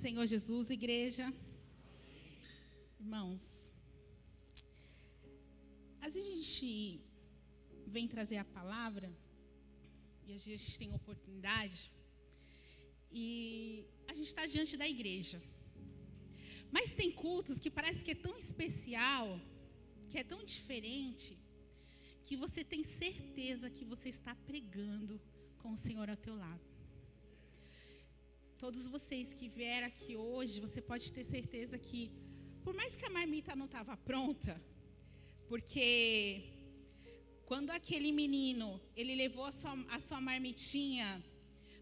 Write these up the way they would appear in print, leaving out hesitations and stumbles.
Senhor Jesus, igreja. Irmãos, às vezes a gente vem trazer a palavra, e às vezes a gente tem oportunidade, e a gente está diante da igreja. Mas tem cultos que parece que é tão especial, que é tão diferente, que você tem certeza que você está pregando com o Senhor ao teu lado. Todos vocês que vieram aqui hoje, você pode ter certeza que, por mais que a marmita não estava pronta, porque quando aquele menino, ele levou a sua marmitinha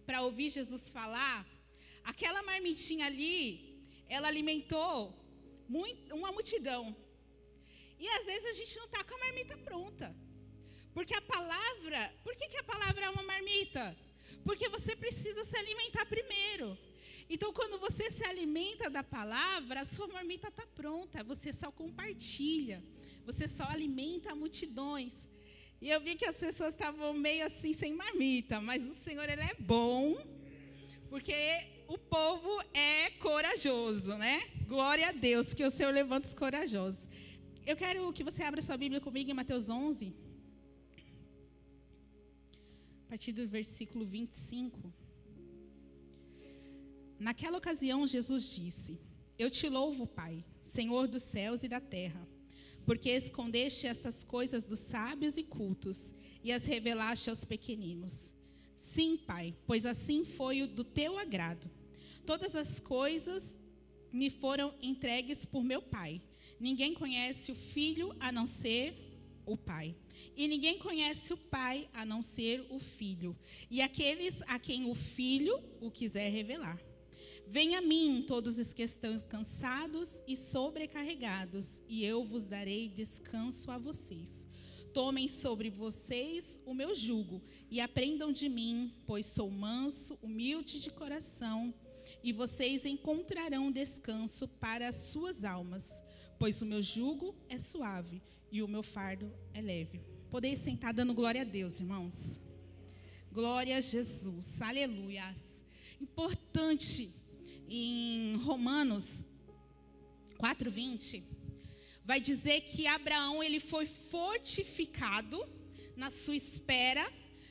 para ouvir Jesus falar, aquela marmitinha ali, ela alimentou uma multidão. E às vezes a gente não está com a marmita pronta. Porque a palavra, por que a palavra é uma marmita? Porque você precisa se alimentar primeiro. Então, quando você se alimenta da palavra, a sua marmita está pronta. Você só compartilha. Você só alimenta multidões. E eu vi que as pessoas estavam meio assim, sem marmita. Mas o Senhor, Ele é bom. Porque o povo é corajoso, né? Glória a Deus, porque o Senhor levanta os corajosos. Eu quero que você abra sua Bíblia comigo em Mateus 11. A partir do versículo 25. Naquela ocasião, Jesus disse: Eu te louvo, Pai, Senhor dos céus e da terra, porque escondeste estas coisas dos sábios e cultos e as revelaste aos pequeninos. Sim, Pai, pois assim foi do teu agrado. Todas as coisas me foram entregues por meu Pai. Ninguém conhece o Filho a não ser o Pai. E ninguém conhece o Pai a não ser o Filho, e aqueles a quem o Filho o quiser revelar. Venha a mim todos os que estão cansados e sobrecarregados, e eu vos darei descanso a vocês. Tomem sobre vocês o meu jugo e aprendam de mim, pois sou manso, humilde de coração, e vocês encontrarão descanso para as suas almas, pois o meu jugo é suave e o meu fardo é leve. Podeis sentar dando glória a Deus, irmãos. Glória a Jesus, aleluias. Importante, em Romanos 4:20, vai dizer que Abraão, ele foi fortificado na sua espera,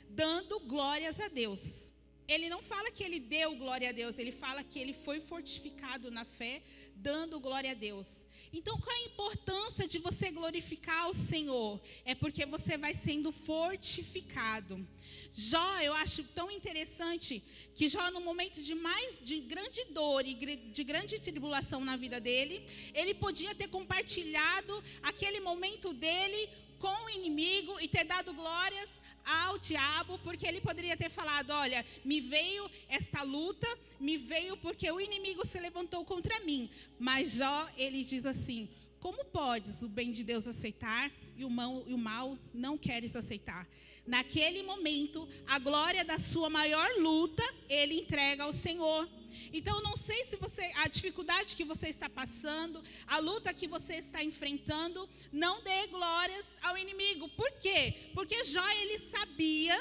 dando glórias a Deus. Ele não fala que ele deu glória a Deus, ele fala que ele foi fortificado na fé, dando glória a Deus. Então, qual a importância de você glorificar o Senhor? É porque você vai sendo fortificado. Jó, eu acho tão interessante que Jó, no momento de grande dor e de grande tribulação na vida dele, ele podia ter compartilhado aquele momento dele com o inimigo e ter dado glórias ao diabo, porque ele poderia ter falado: olha, me veio esta luta, me veio porque o inimigo se levantou contra mim. Mas Jó, ele diz assim: como podes o bem de Deus aceitar e o mal não queres aceitar? Naquele momento, a glória da sua maior luta, ele entrega ao Senhor. Então, não sei se a dificuldade que você está passando, a luta que você está enfrentando, não dê glórias ao inimigo. Por quê? Porque Jó, ele sabia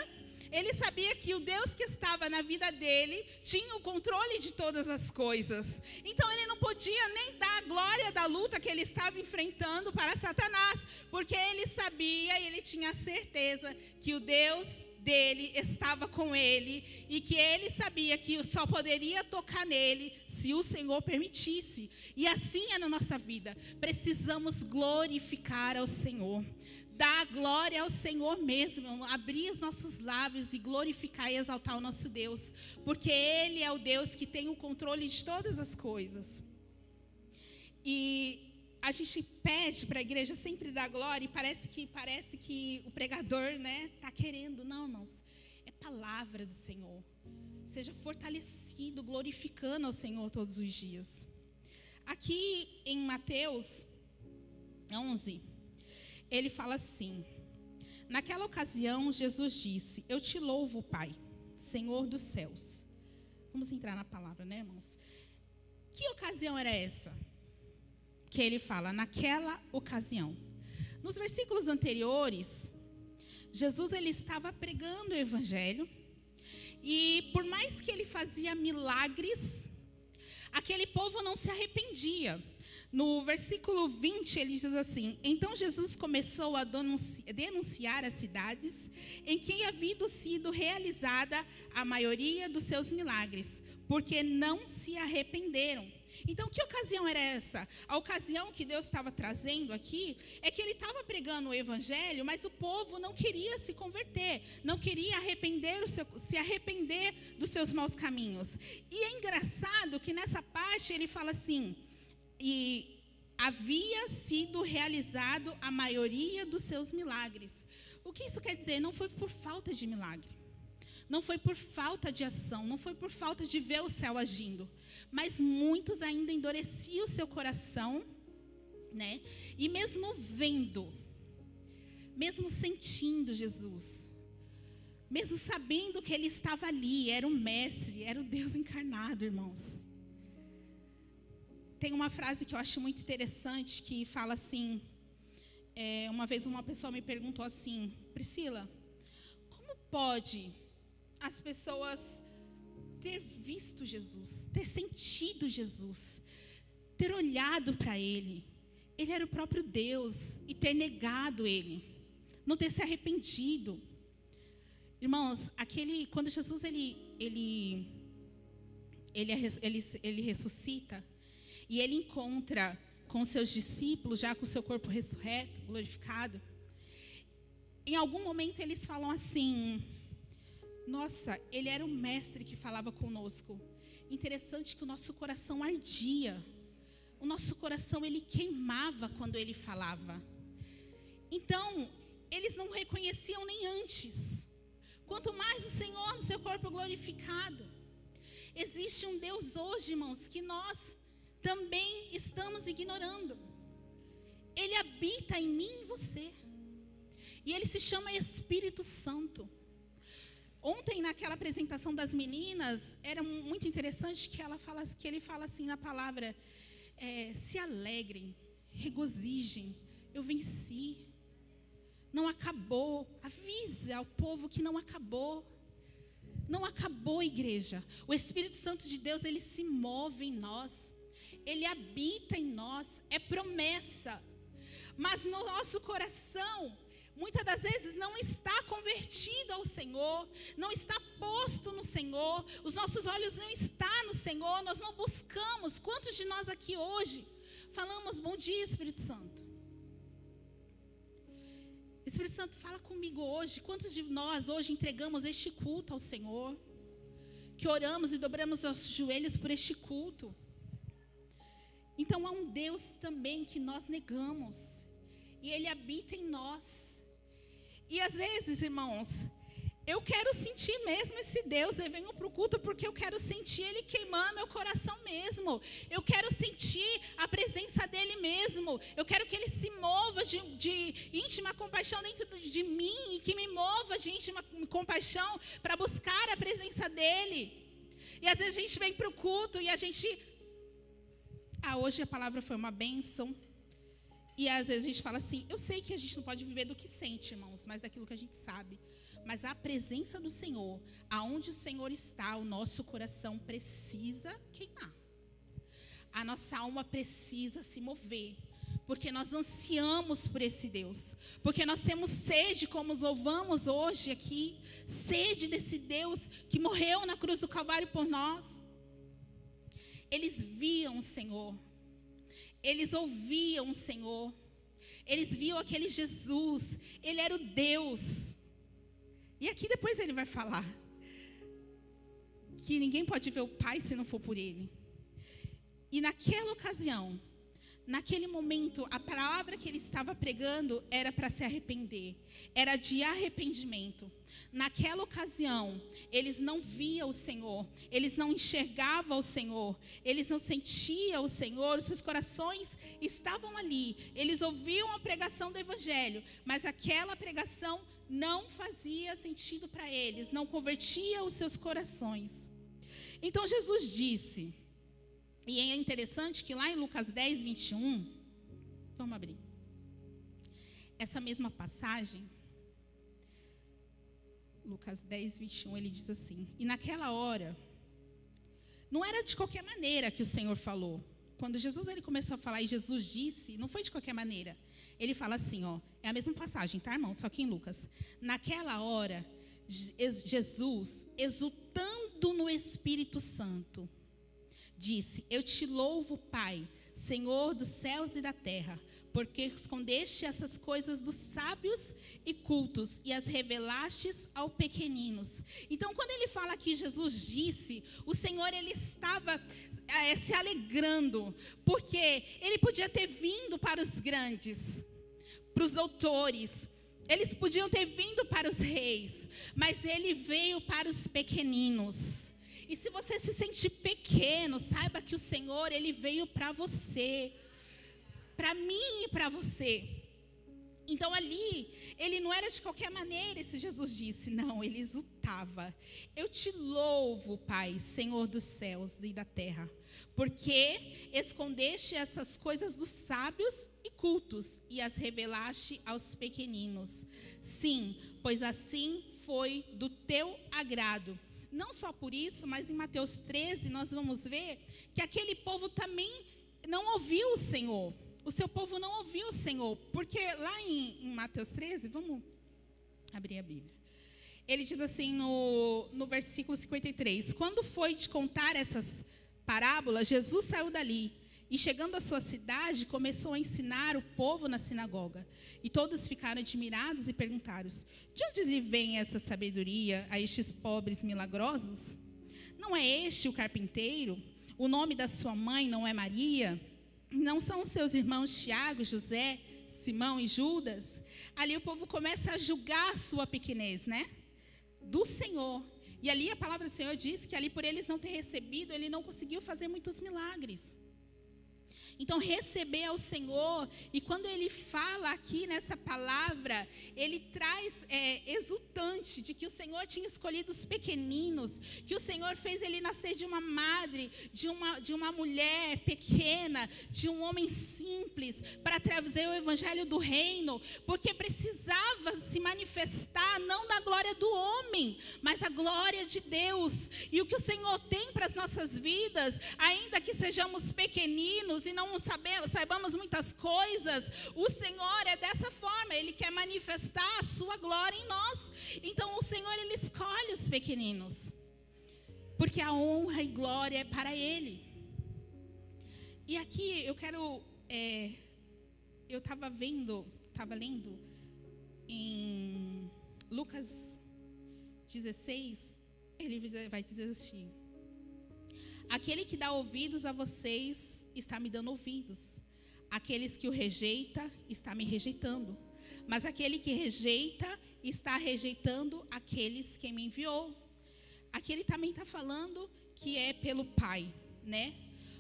que o Deus que estava na vida dele tinha o controle de todas as coisas. Então, ele não podia nem dar a glória da luta que ele estava enfrentando para Satanás, porque ele sabia e ele tinha certeza que o Deus dele estava com ele e que ele sabia que só poderia tocar nele se o Senhor permitisse. E assim é na nossa vida. Precisamos glorificar ao Senhor. Dar glória ao Senhor mesmo, abrir os nossos lábios e glorificar e exaltar o nosso Deus, porque Ele é o Deus que tem o controle de todas as coisas. E a gente pede para a igreja sempre dar glória, e parece que o pregador, né, está querendo. Não, irmãos, é palavra do Senhor. Seja fortalecido, glorificando ao Senhor todos os dias. Aqui em Mateus 11, ele fala assim: naquela ocasião, Jesus disse: eu te louvo, Pai, Senhor dos céus. Vamos entrar na palavra, né, irmãos? Que ocasião era essa? Que ele fala, naquela ocasião. Nos versículos anteriores, Jesus, ele estava pregando o evangelho, e por mais que ele fazia milagres, aquele povo não se arrependia. No versículo 20, ele diz assim: então Jesus começou a denunciar as cidades em que havia sido realizada a maioria dos seus milagres, porque não se arrependeram. Então, que ocasião era essa? A ocasião que Deus estava trazendo aqui é que ele estava pregando o evangelho, mas o povo não queria se converter, não queria se arrepender dos seus maus caminhos. E é engraçado que nessa parte ele fala assim: e havia sido realizado a maioria dos seus milagres. O que isso quer dizer? Não foi por falta de milagre, não foi por falta de ação, não foi por falta de ver o céu agindo, mas muitos ainda endureciam o seu coração, né? E mesmo vendo, mesmo sentindo Jesus, mesmo sabendo que ele estava ali, era o mestre, era o Deus encarnado, irmãos. Tem uma frase que eu acho muito interessante, que fala assim, uma vez uma pessoa me perguntou assim: Priscila, como pode as pessoas ter visto Jesus, ter sentido Jesus, ter olhado para Ele era o próprio Deus, e ter negado Ele, não ter se arrependido? Irmãos, quando Jesus ele ressuscita, e ele encontra com seus discípulos, já com o seu corpo ressurreto, glorificado, em algum momento eles falam assim: nossa, ele era o mestre que falava conosco. Interessante que o nosso coração ardia, o nosso coração ele queimava quando ele falava. Então, eles não reconheciam nem antes, quanto mais o Senhor no seu corpo glorificado. Existe um Deus hoje, irmãos, que nós também estamos ignorando. Ele habita em mim e você, e ele se chama Espírito Santo. Ontem, naquela apresentação das meninas, era muito interessante que ele fala assim na palavra: se alegrem, regozijem, eu venci, não acabou. Avisa ao povo que não acabou. Não acabou, igreja. O Espírito Santo de Deus, ele se move em nós, ele habita em nós, é promessa. Mas no nosso coração, muitas das vezes não está convertido ao Senhor, não está posto no Senhor, os nossos olhos não estão no Senhor, nós não buscamos. Quantos de nós aqui hoje falamos: bom dia, Espírito Santo? Espírito Santo, fala comigo hoje. Quantos de nós hoje entregamos este culto ao Senhor, que oramos e dobramos os joelhos por este culto? Então há um Deus também que nós negamos, e Ele habita em nós. E às vezes, irmãos, eu quero sentir mesmo esse Deus. Eu venho para o culto porque eu quero sentir Ele queimar meu coração mesmo. Eu quero sentir a presença dEle mesmo. Eu quero que Ele se mova de íntima compaixão dentro de mim, e que me mova de íntima compaixão para buscar a presença dEle. E às vezes a gente vem para o culto e a gente... hoje a palavra foi uma bênção. E às vezes a gente fala assim: eu sei que a gente não pode viver do que sente, irmãos, mas daquilo que a gente sabe. Mas a presença do Senhor, aonde o Senhor está, o nosso coração precisa queimar. A nossa alma precisa se mover, porque nós ansiamos por esse Deus, porque nós temos sede, como louvamos hoje aqui, sede desse Deus que morreu na cruz do Calvário por nós. Eles viam o Senhor, eles ouviam o Senhor, eles viam aquele Jesus, Ele era o Deus. E aqui depois ele vai falar que ninguém pode ver o Pai se não for por Ele. E naquela ocasião, naquele momento, a palavra que ele estava pregando era para se arrepender, era de arrependimento. Naquela ocasião, eles não viam o Senhor, eles não enxergavam o Senhor, eles não sentiam o Senhor, os seus corações estavam ali, eles ouviam a pregação do Evangelho, mas aquela pregação não fazia sentido para eles, não convertia os seus corações. Então Jesus disse, e é interessante que lá em Lucas 10, 21, vamos abrir, essa mesma passagem, Lucas 10, 21, ele diz assim: e naquela hora, Não era de qualquer maneira que o Senhor falou. Quando Jesus ele começou a falar e Jesus disse, não foi de qualquer maneira. Ele fala assim, ó, é a mesma passagem, tá, irmão? Só que em Lucas. Naquela hora, Jesus, exultando no Espírito Santo, disse: eu te louvo, Pai, Senhor dos céus e da terra, porque escondeste essas coisas dos sábios e cultos e as revelastes aos pequeninos. Então, quando ele fala que Jesus disse, o Senhor ele estava se alegrando, porque ele podia ter vindo para os grandes, para os doutores, eles podiam ter vindo para os reis, mas ele veio para os pequeninos. E se você se sente pequeno, saiba que o Senhor ele veio para você, para mim e para você. Então ali, ele não era de qualquer maneira, esse Jesus disse, não, ele exultava. Eu te louvo, Pai, Senhor dos céus e da terra, porque escondeste essas coisas dos sábios e cultos e as revelaste aos pequeninos. Sim, pois assim foi do teu agrado. Não só por isso, mas em Mateus 13 nós vamos ver que aquele povo também não ouviu o Senhor. O seu povo não ouviu o Senhor, porque lá em Mateus 13, vamos abrir a Bíblia. Ele diz assim no versículo 53, quando foi de contar essas parábolas, Jesus saiu dali e chegando à sua cidade, começou a ensinar o povo na sinagoga. E todos ficaram admirados e perguntaram, de onde lhe vem esta sabedoria a estes pobres milagrosos? Não é este o carpinteiro? O nome da sua mãe não é Maria? Não são os seus irmãos Tiago, José, Simão e Judas? Ali o povo começa a julgar a sua pequenez, né? Do Senhor. E ali a palavra do Senhor diz que ali por eles não ter recebido, ele não conseguiu fazer muitos milagres. Então, receber ao Senhor, e quando ele fala aqui nessa palavra, ele traz exultante de que o Senhor tinha escolhido os pequeninos, que o Senhor fez ele nascer de uma madre, de uma mulher pequena, de um homem simples, para trazer o evangelho do reino, porque precisava se manifestar não da glória do homem, mas a glória de Deus. E o que o Senhor tem para as nossas vidas, ainda que sejamos pequeninos e não saibamos muitas coisas, o Senhor é dessa forma, Ele quer manifestar a sua glória em nós. Então o Senhor ele escolhe os pequeninos, porque a honra e glória é para Ele. E aqui eu quero, eu estava lendo em Lucas 16, ele vai dizer assim: aquele que dá ouvidos a vocês está me dando ouvidos. Aqueles que o rejeita, está me rejeitando. Mas aquele que rejeita, está rejeitando aqueles que me enviou. Aqui ele também está falando que é pelo Pai, né?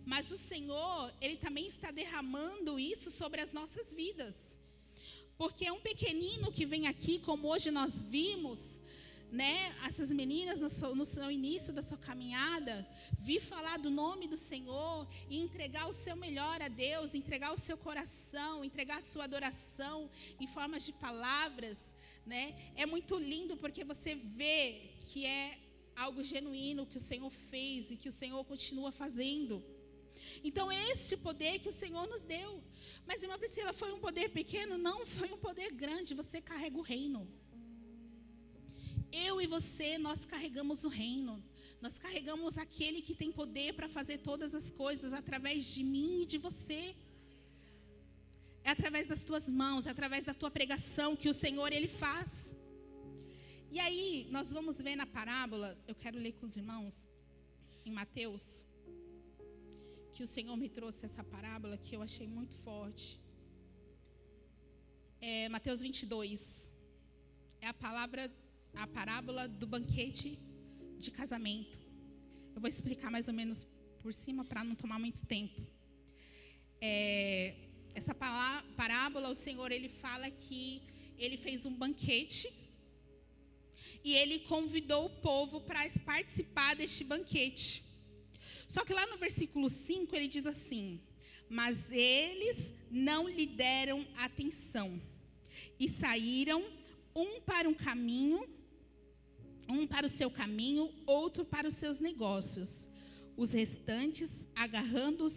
Mas o Senhor, Ele também está derramando isso sobre as nossas vidas. Porque é um pequenino que vem aqui, como hoje nós vimos, né, essas meninas no seu início da sua caminhada, vir falar do nome do Senhor e entregar o seu melhor a Deus, entregar o seu coração, entregar a sua adoração em formas de palavras, né? É muito lindo porque você vê que é algo genuíno que o Senhor fez e que o Senhor continua fazendo. Então esse poder que o Senhor nos deu. Mas, irmã Priscila, foi um poder pequeno? Não, foi um poder grande. Você carrega o reino. Eu e você, nós carregamos o reino. Nós carregamos aquele que tem poder para fazer todas as coisas através de mim e de você. É através das tuas mãos, é através da tua pregação que o Senhor, Ele faz. E aí, nós vamos ver na parábola, eu quero ler com os irmãos, em Mateus, que o Senhor me trouxe essa parábola que eu achei muito forte. Mateus 22, é a parábola do banquete de casamento. Eu vou explicar mais ou menos por cima para não tomar muito tempo. Essa parábola, o Senhor, Ele fala que Ele fez um banquete e Ele convidou o povo para participar deste banquete. Só que lá no versículo 5 Ele diz assim: mas eles não lhe deram atenção e saíram, um para o seu caminho, outro para os seus negócios. Os restantes, agarrando os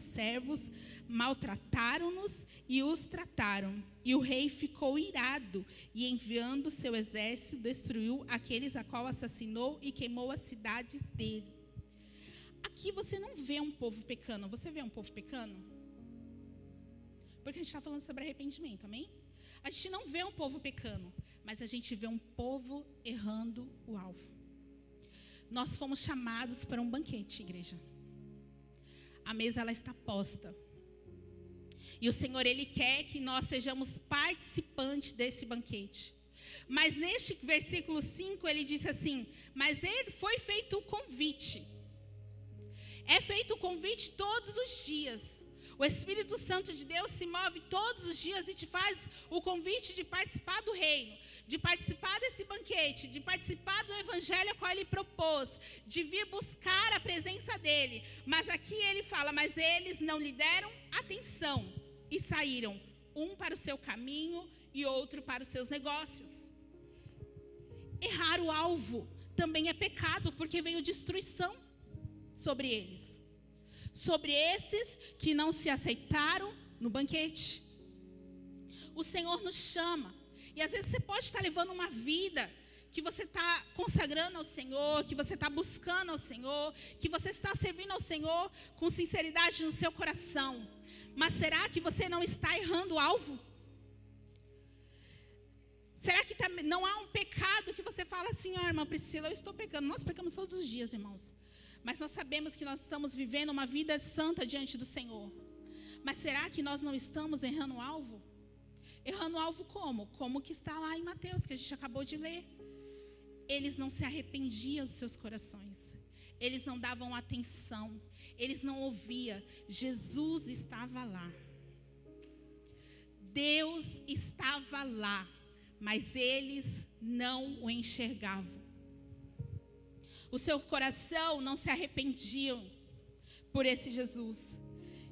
servos, maltrataram-nos e os trataram. E o rei ficou irado e, enviando seu exército, destruiu aqueles a qual assassinou e queimou as cidades dele. Aqui você não vê um povo pecando. Você vê um povo pecando? Porque a gente está falando sobre arrependimento, amém? A gente não vê um povo pecando, mas a gente vê um povo errando o alvo. Nós fomos chamados para um banquete, igreja. A mesa, ela está posta. E o Senhor, Ele quer que nós sejamos participantes desse banquete. Mas neste versículo 5, ele disse assim: mas ele foi feito o convite. É feito o convite todos os dias. O Espírito Santo de Deus se move todos os dias e te faz o convite de participar do reino, de participar desse banquete, de participar do evangelho a qual ele propôs, de vir buscar a presença dele. Mas aqui ele fala: mas eles não lhe deram atenção e saíram, um para o seu caminho e outro para os seus negócios. Errar o alvo também é pecado, porque veio destruição sobre eles, sobre esses que não se aceitaram no banquete. O Senhor nos chama, e às vezes você pode estar levando uma vida que você está consagrando ao Senhor, que você está buscando ao Senhor, que você está servindo ao Senhor com sinceridade no seu coração. Mas será que você não está errando o alvo? Será que não há um pecado que você fala assim: ó, irmã Priscila, eu estou pecando? Nós pecamos todos os dias, irmãos. Mas nós sabemos que nós estamos vivendo uma vida santa diante do Senhor. Mas será que nós não estamos errando o alvo? Errando o alvo como? Como que está lá em Mateus, que a gente acabou de ler. Eles não se arrependiam dos seus corações. Eles não davam atenção. Eles não ouviam. Jesus estava lá. Deus estava lá. Mas eles não o enxergavam. O seu coração não se arrependiam por esse Jesus.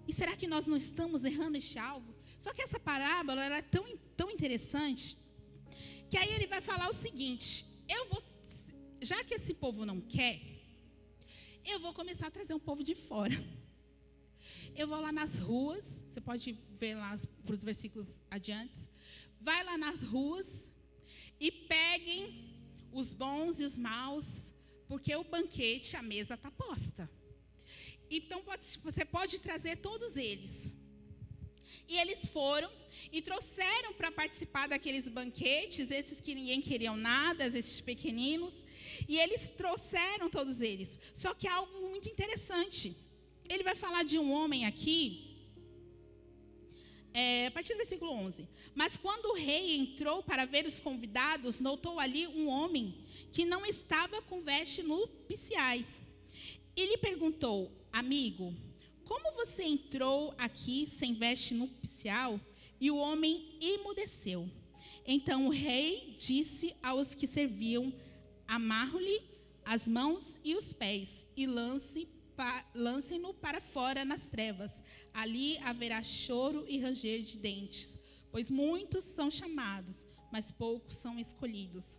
E será que nós não estamos errando este alvo? Só que essa parábola ela é tão interessante, que aí ele vai falar o seguinte: já que esse povo não quer, eu vou começar a trazer um povo de fora. Eu vou lá nas ruas, você pode ver lá para os versículos adiante. Vai lá nas ruas e peguem os bons e os maus, porque o banquete, a mesa está posta. Então, você pode trazer todos eles. E eles foram e trouxeram para participar daqueles banquetes, esses que ninguém queriam nada, esses pequeninos. E eles trouxeram todos eles. Só que há algo muito interessante. Ele vai falar de um homem aqui, a partir do versículo 11. Mas quando o rei entrou para ver os convidados, notou ali um homem que não estava com vestes nupciais. E lhe perguntou: amigo, como você entrou aqui sem veste nupcial? E o homem emudeceu. Então o rei disse aos que serviam: amarro-lhe as mãos e os pés e lancem-no para fora nas trevas. Ali haverá choro e ranger de dentes, pois muitos são chamados, mas poucos são escolhidos.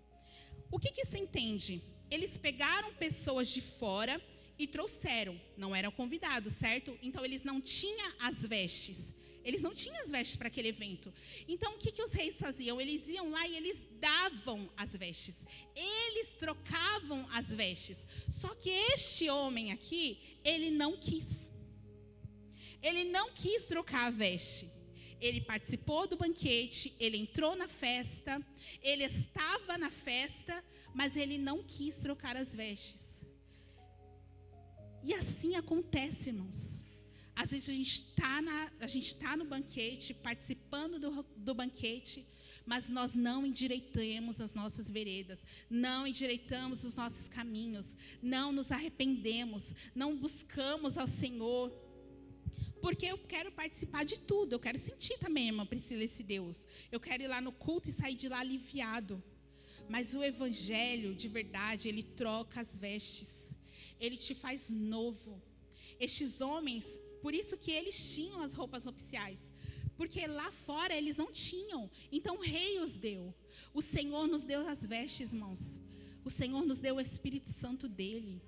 O que se entende? Eles pegaram pessoas de fora e trouxeram. Não eram convidados, certo? Então eles não tinham as vestes. Eles não tinham as vestes para aquele evento. Então o que os reis faziam? Eles iam lá e eles davam as vestes. Eles trocavam as vestes. Só que este homem aqui, ele não quis. Ele não quis trocar a veste. Ele participou do banquete, ele entrou na festa, ele estava na festa, mas ele não quis trocar as vestes. E assim acontece, irmãos. Às vezes a gente está no banquete, participando do banquete, mas nós não endireitamos as nossas veredas, não endireitamos os nossos caminhos, não nos arrependemos, não buscamos ao Senhor. Porque eu quero participar de tudo, eu quero sentir também, irmã Priscila, esse Deus. Eu quero ir lá no culto e sair de lá aliviado. Mas o evangelho, de verdade, ele troca as vestes. Ele te faz novo. Estes homens, por isso que eles tinham as roupas nupciais. Porque lá fora eles não tinham. Então o rei os deu. O Senhor nos deu as vestes, irmãos. O Senhor nos deu o Espírito Santo dele.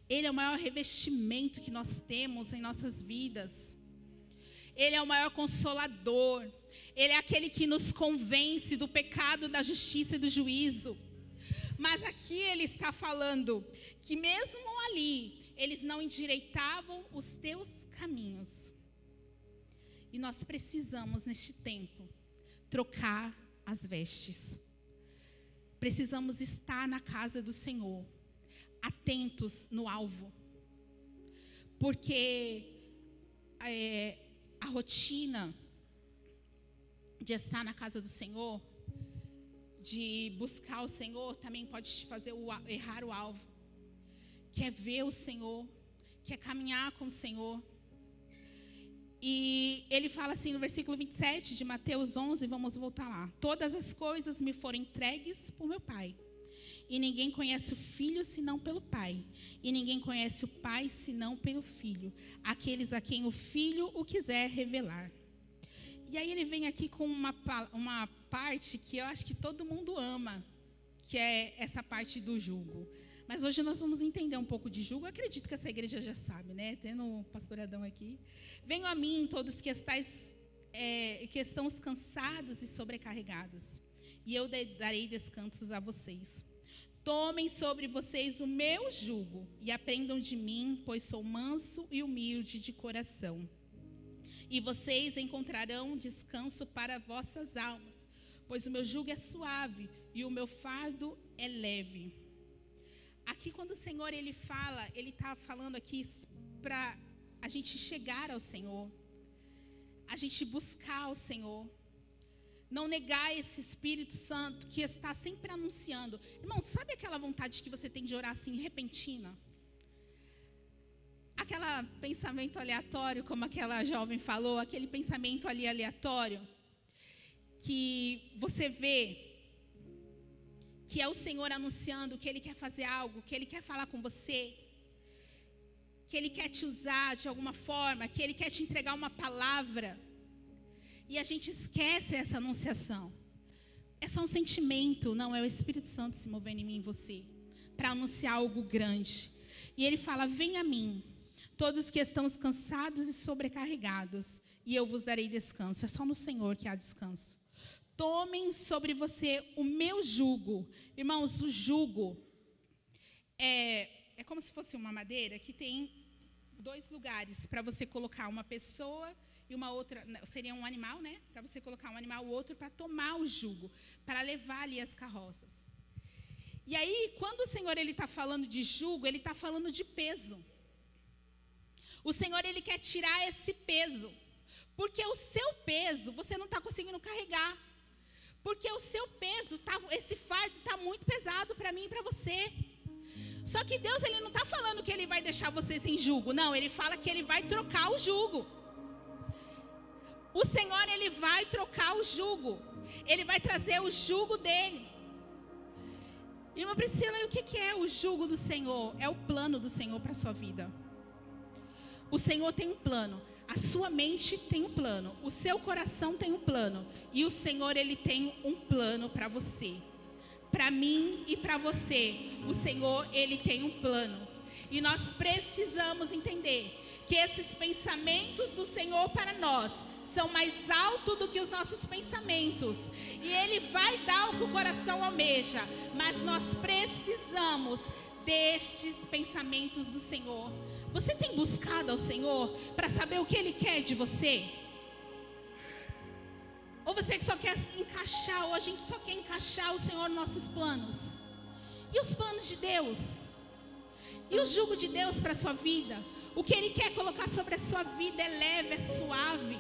Ele é o maior revestimento que nós temos em nossas vidas. Ele é o maior consolador. Ele é aquele que nos convence do pecado, da justiça e do juízo. Mas aqui ele está falando que mesmo ali, eles não endireitavam os teus caminhos. E nós precisamos, neste tempo, trocar as vestes. Precisamos estar na casa do Senhor, atentos no alvo. Porque a rotina de estar na casa do Senhor, de buscar o Senhor, também pode te fazer errar o alvo. Quer ver o Senhor, quer caminhar com o Senhor. E ele fala assim no versículo 27 de Mateus 11, vamos voltar lá. Todas as coisas me foram entregues por meu Pai. E ninguém conhece o Filho senão pelo Pai. E ninguém conhece o Pai senão pelo Filho. Aqueles a quem o Filho o quiser revelar. E aí ele vem aqui com uma parte que eu acho que todo mundo ama, que é essa parte do jugo. Mas hoje nós vamos entender um pouco de jugo. Eu acredito que essa igreja já sabe, né? Tendo o pastor Adão aqui. Venham a mim todos que estão cansados e sobrecarregados, e eu darei descansos a vocês. Tomem sobre vocês o meu jugo e aprendam de mim, pois sou manso e humilde de coração. E vocês encontrarão descanso para vossas almas, pois o meu jugo é suave e o meu fardo é leve. Aqui, quando o Senhor ele fala, ele está falando aqui para a gente chegar ao Senhor, a gente buscar o Senhor, não negar esse Espírito Santo que está sempre anunciando. Irmão, sabe aquela vontade que você tem de orar assim, repentina? Aquele pensamento aleatório, como aquela jovem falou, aquele pensamento ali aleatório, que você vê que é o Senhor anunciando que Ele quer fazer algo, que Ele quer falar com você, que Ele quer te usar de alguma forma, que Ele quer te entregar uma palavra, e a gente esquece essa anunciação. É só um sentimento, não, é o Espírito Santo se movendo em mim e em você, para anunciar algo grande. E Ele fala, vem a mim, todos que estão cansados e sobrecarregados, e eu vos darei descanso. É só no Senhor que há descanso. Tomem sobre você o meu jugo. Irmãos, o jugo é como se fosse uma madeira que tem 2 lugares para você colocar uma pessoa e uma outra, seria um animal, né? Para você colocar um animal, o outro para tomar o jugo, para levar ali as carroças. E aí, quando o Senhor ele está falando de jugo, ele está falando de peso. O Senhor ele quer tirar esse peso, porque o seu peso você não está conseguindo carregar. Porque o seu peso, esse fardo está muito pesado para mim e para você. Só que Deus ele não está falando que Ele vai deixar você sem jugo. Não, Ele fala que Ele vai trocar o jugo. O Senhor ele vai trocar o jugo. Ele vai trazer o jugo dEle. Irmã Priscila, e o que é o jugo do Senhor? É o plano do Senhor para a sua vida. O Senhor tem um plano. A sua mente tem um plano, o seu coração tem um plano, e o Senhor ele tem um plano para você, para mim e para você. O Senhor ele tem um plano, e nós precisamos entender que esses pensamentos do Senhor para nós são mais altos do que os nossos pensamentos, e Ele vai dar o que o coração almeja, mas nós precisamos destes pensamentos do Senhor. Você tem buscado ao Senhor para saber o que Ele quer de você? Ou você só quer encaixar, ou a gente só quer encaixar o Senhor nos nossos planos? E os planos de Deus? E o jugo de Deus para a sua vida? O que Ele quer colocar sobre a sua vida é leve, é suave.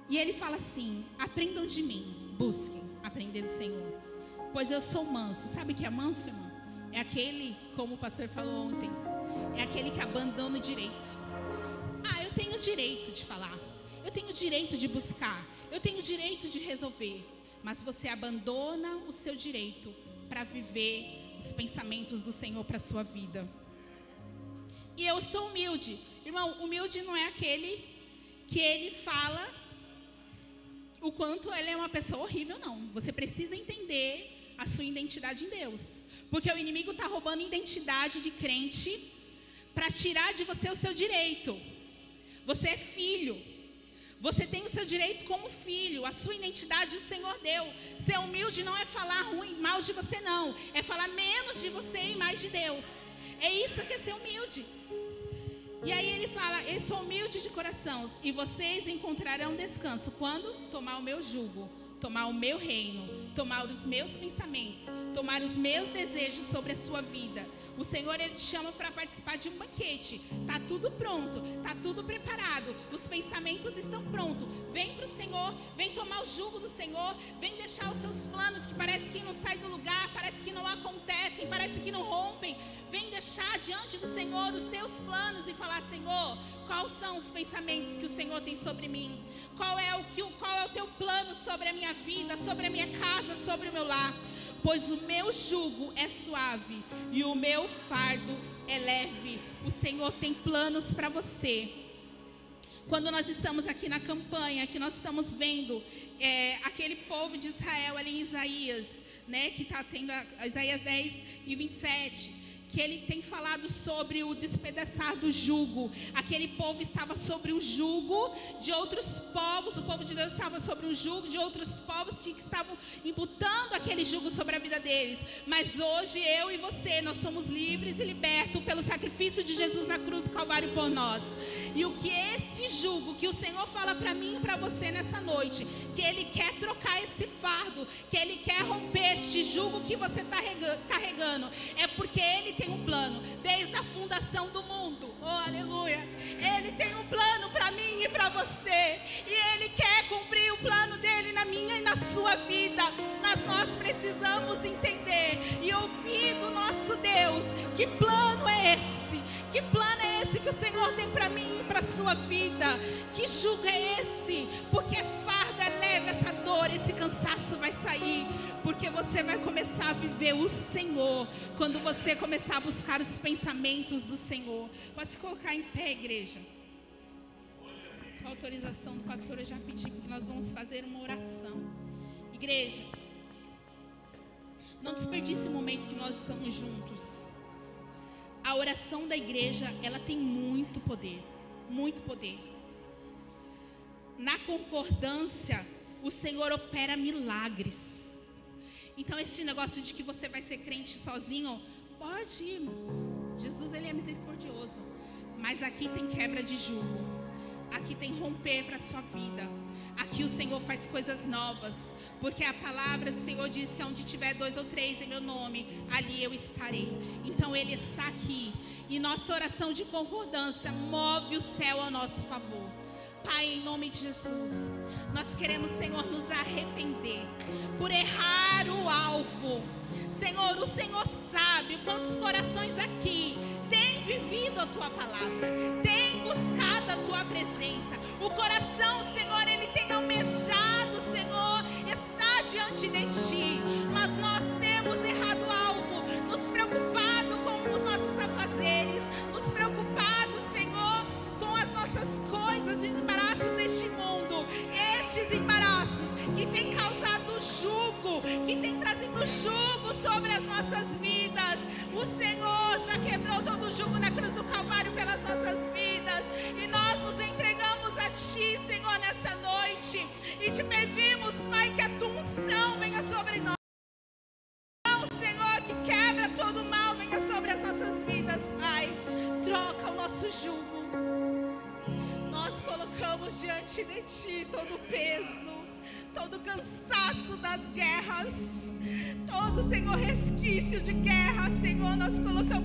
E Ele fala assim, aprendam de mim, busquem aprender do Senhor, pois eu sou manso. Sabe o que é manso, irmão? É aquele, como o pastor falou ontem, é aquele que abandona o direito. Eu tenho direito de falar, eu tenho direito de buscar, eu tenho direito de resolver. Mas você abandona o seu direito para viver os pensamentos do Senhor para a sua vida. E eu sou humilde. Irmão, humilde não é aquele que ele fala o quanto ele é uma pessoa horrível, não. Você precisa entender a sua identidade em Deus. Porque o inimigo está roubando identidade de crente para tirar de você o seu direito. Você é filho. Você tem o seu direito como filho. A sua identidade o Senhor deu. Ser humilde não é falar mal de você, não. É falar menos de você e mais de Deus. É isso que é ser humilde. E aí ele fala: eu sou humilde de coração, e vocês encontrarão descanso quando tomar o meu jugo, tomar o meu reino, tomar os meus pensamentos, tomar os meus desejos sobre a sua vida. O Senhor, Ele te chama para participar de um banquete. Está tudo pronto, está tudo preparado, os pensamentos estão prontos. Vem para o Senhor, vem tomar o jugo do Senhor, vem deixar os seus planos que parece que não saem do lugar, parece que não acontecem, parece que não rompem. Vem deixar diante do Senhor os teus planos e falar: Senhor, quais são os pensamentos que o Senhor tem sobre mim? Qual é o teu plano sobre a minha vida, sobre a minha casa, sobre o meu lar? Pois o meu jugo é suave e o meu fardo é leve. O Senhor tem planos para você. Quando nós estamos aqui na campanha, que nós estamos vendo aquele povo de Israel ali em Isaías, né, que está tendo Isaías 10:27, que ele tem falado sobre o despedaçar do jugo. Aquele povo estava sobre o jugo de outros povos. O povo de Deus estava sobre o jugo de outros povos que estavam imputando aquele jugo sobre a vida deles. Mas hoje eu e você, nós somos livres e libertos pelo sacrifício de Jesus na cruz do Calvário por nós. E o que esse jugo que o Senhor fala para mim e para você nessa noite, que Ele quer trocar esse fardo, que Ele quer romper este jugo que você está carregando, é porque Ele tem um plano desde a fundação do mundo. Oh, aleluia! Ele tem um plano para mim e para você, e Ele quer cumprir o plano dele na minha e na sua vida. Mas nós precisamos entender e ouvir do nosso Deus: que plano é esse? Que plano é esse que o Senhor tem para mim e para a sua vida? Que jugo é esse? Porque fardo é leve, essa dor, esse cansaço vai sair, porque você vai começar a viver o Senhor, quando você começar a buscar os pensamentos do Senhor. Pode se colocar em pé, igreja. Com a autorização do pastor, eu já pedi, porque nós vamos fazer uma oração. Igreja, não desperdice o momento que nós estamos juntos. A oração da igreja, ela tem muito poder, muito poder. Na concordância, o Senhor opera milagres. Então esse negócio de que você vai ser crente sozinho, pode ir, irmãos. Jesus, Ele é misericordioso. Mas aqui tem quebra de jugo. Aqui tem romper para a sua vida. Aqui o Senhor faz coisas novas. Porque a palavra do Senhor diz que onde tiver 2 ou 3 em meu nome, ali eu estarei. Então Ele está aqui. E nossa oração de concordância move o céu ao nosso favor. Pai, em nome de Jesus, nós queremos, Senhor, nos arrepender por errar o alvo. Senhor, o Senhor sabe quantos corações aqui têm vivido a Tua palavra, têm buscado a Tua presença. O coração, Senhor, ele tem almejado, Senhor, está diante de Ti, mas nós temos errado o alvo, nos preocupado com os nossos afazeres, nos preocupado, Senhor, com as nossas coisas, embaraços deste mundo, estes embaraços que têm causado jugo, que têm trazido jugo sobre as nossas vidas. O Senhor já quebrou todo o jugo na cruz do Calvário pelas nossas vidas, e nós nos entregamos a Ti, Senhor, nessa noite, e Te pedimos, Pai, que a Tua unção venha sobre nós. Senhor, que quebra todo o mal, venha sobre as nossas vidas, Pai. Troca o nosso jugo. Nós colocamos diante de Ti todo o peso, todo o cansaço das guerras, todo, Senhor, resquício de guerra, Senhor, nós colocamos